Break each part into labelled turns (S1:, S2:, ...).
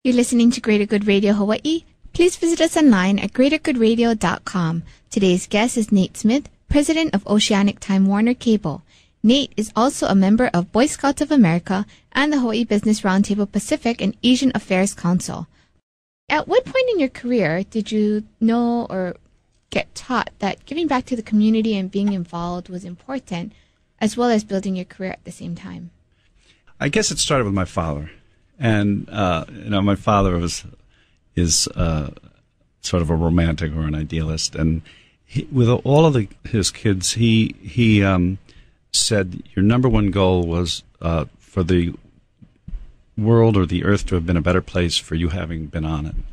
S1: You're listening to Greater Good Radio Hawaii. Please visit us online at greatergoodradio.com. Today's guest is Nate Smith, president of Oceanic Time Warner Cable. Nate is also a member of Boy Scouts of America and the Hawaii Business Roundtable Pacific and Asian Affairs Council. At what point in your career did you know or get taught that giving back to the community and being involved was important, as well as building your career at the same time?
S2: I guess it started with my father. And, my father is sort of a romantic or an idealist. And with all of his kids, he said your number one goal was for the world or the earth to have been a better place for you having been on it. And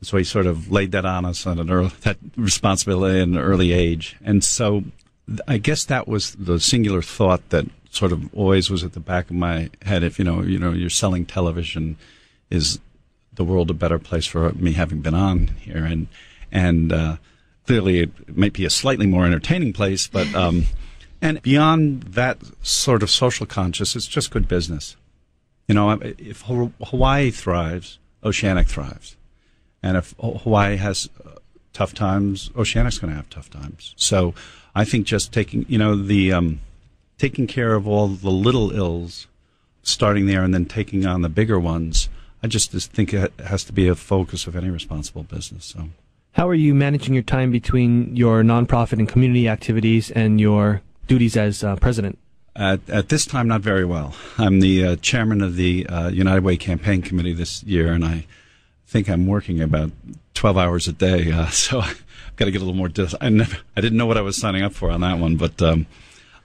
S2: so he sort of laid that on us on that responsibility at an early age. And so I guess that was the singular thought that sort of always was at the back of my head. If you're selling television, is the world a better place for me having been on here? And clearly it might be a slightly more entertaining place, but and beyond that sort of social conscious, it's just good business. If Hawaii thrives, Oceanic thrives, and if Hawaii has tough times, Oceanic's going to have tough times. So I think just taking care of all the little ills, starting there and then taking on the bigger ones, I just think it has to be a focus of any responsible business. So,
S3: how are you managing your time between your nonprofit and community activities and your duties as president?
S2: At this time, not very well. I'm the chairman of the United Way Campaign Committee this year, and I think I'm working about 12 hours a day. So I've got to get a little more. I didn't know what I was signing up for on that one, but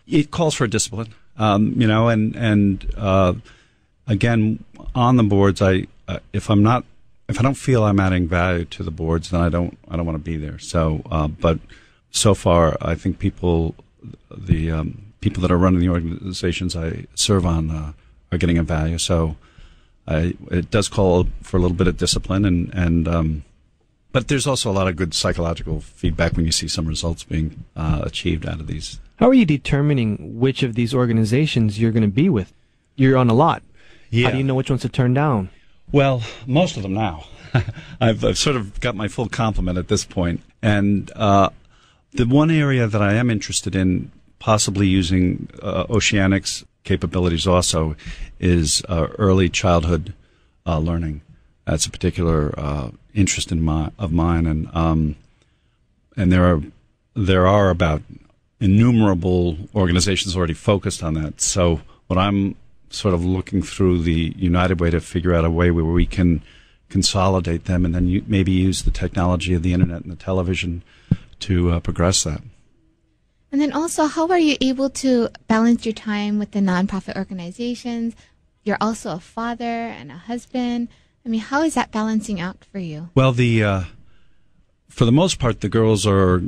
S2: it calls for discipline. Again, on the boards, if I don't feel I'm adding value to the boards, then I don't want to be there. So, but so far, I think people that are running the organizations I serve on are getting a value. So, it does call for a little bit of discipline, but there's also a lot of good psychological feedback when you see some results being achieved out of these.
S3: How are you determining which of these organizations you're going to be with? You're on a lot.
S2: Yeah.
S3: How do you know which ones to turn down?
S2: Well, most of them now. I've sort of got my full complement at this point. And the one area that I am interested in possibly using Oceanic's capabilities also is early childhood learning. That's a particular interest of mine, and there are about innumerable organizations already focused on that. So what I'm sort of looking through the United Way to figure out a way where we can consolidate them and then maybe use the technology of the internet and the television to progress that.
S1: And then also, how are you able to balance your time with the nonprofit organizations? You're also a father and a husband. I mean, how is that balancing out for you?
S2: Well, for the most part, the girls are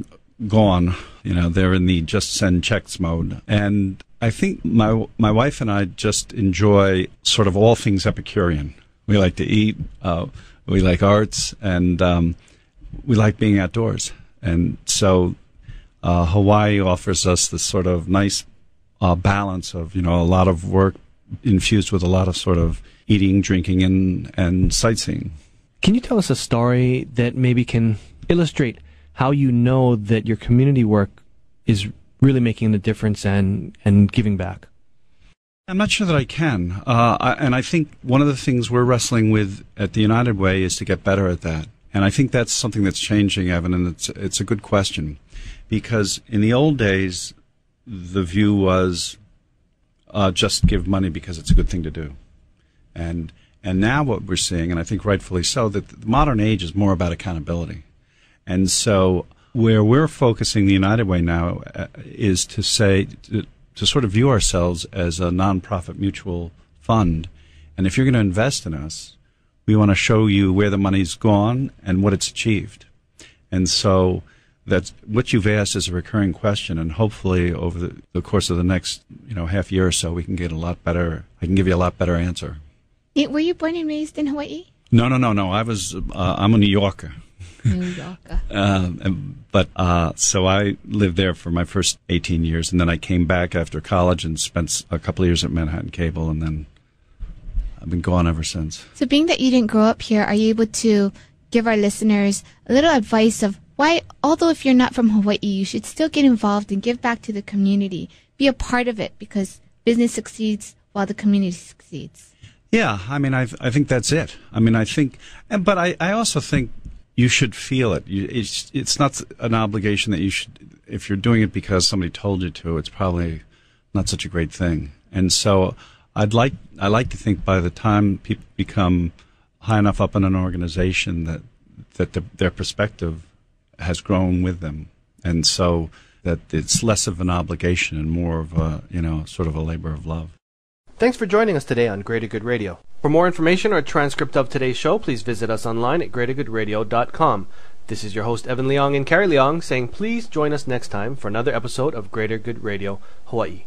S2: gone. They're in the just send checks mode. And I think my wife and I just enjoy sort of all things Epicurean. We like to eat, we like arts, and we like being outdoors. And so Hawaii offers us this sort of nice balance of, a lot of work infused with a lot of sort of eating, drinking, and sightseeing.
S3: Can you tell us a story that maybe can illustrate how you know that your community work is really making a difference and giving back?
S2: I'm not sure that I can. And I think one of the things we're wrestling with at the United Way is to get better at that. And I think that's something that's changing, Evan, and it's a good question. Because in the old days, the view was just give money because it's a good thing to do. And now what we're seeing, and I think rightfully so, that the modern age is more about accountability. And so where we're focusing the United Way now is to say, to sort of view ourselves as a nonprofit mutual fund. And if you're going to invest in us, we want to show you where the money's gone and what it's achieved. And so that's what you've asked is a recurring question, and hopefully over the course of the next half year or so, we can get a lot better. I can give you a lot better answer.
S1: Were you born and raised in Hawaii?
S2: No. I'm a New Yorker.
S1: New Yorker.
S2: So I lived there for my first 18 years, and then I came back after college and spent a couple of years at Manhattan Cable, and then I've been gone ever since.
S1: So being that you didn't grow up here, are you able to give our listeners a little advice of why, although if you're not from Hawaii, you should still get involved and give back to the community, be a part of it, because business succeeds while the community succeeds?
S2: Yeah, I mean, I think that's it. I mean, but I also think you should feel it. It's not an obligation that you should, if you're doing it because somebody told you to, it's probably not such a great thing. And so I like to think by the time people become high enough up in an organization that their perspective has grown with them, and so that it's less of an obligation and more of a, sort of a labor of love.
S3: Thanks for joining us today on Greater Good Radio. For more information or a transcript of today's show, please visit us online at greatergoodradio.com. This is your host, Evan Leong and Carrie Leong, saying please join us next time for another episode of Greater Good Radio, Hawaii.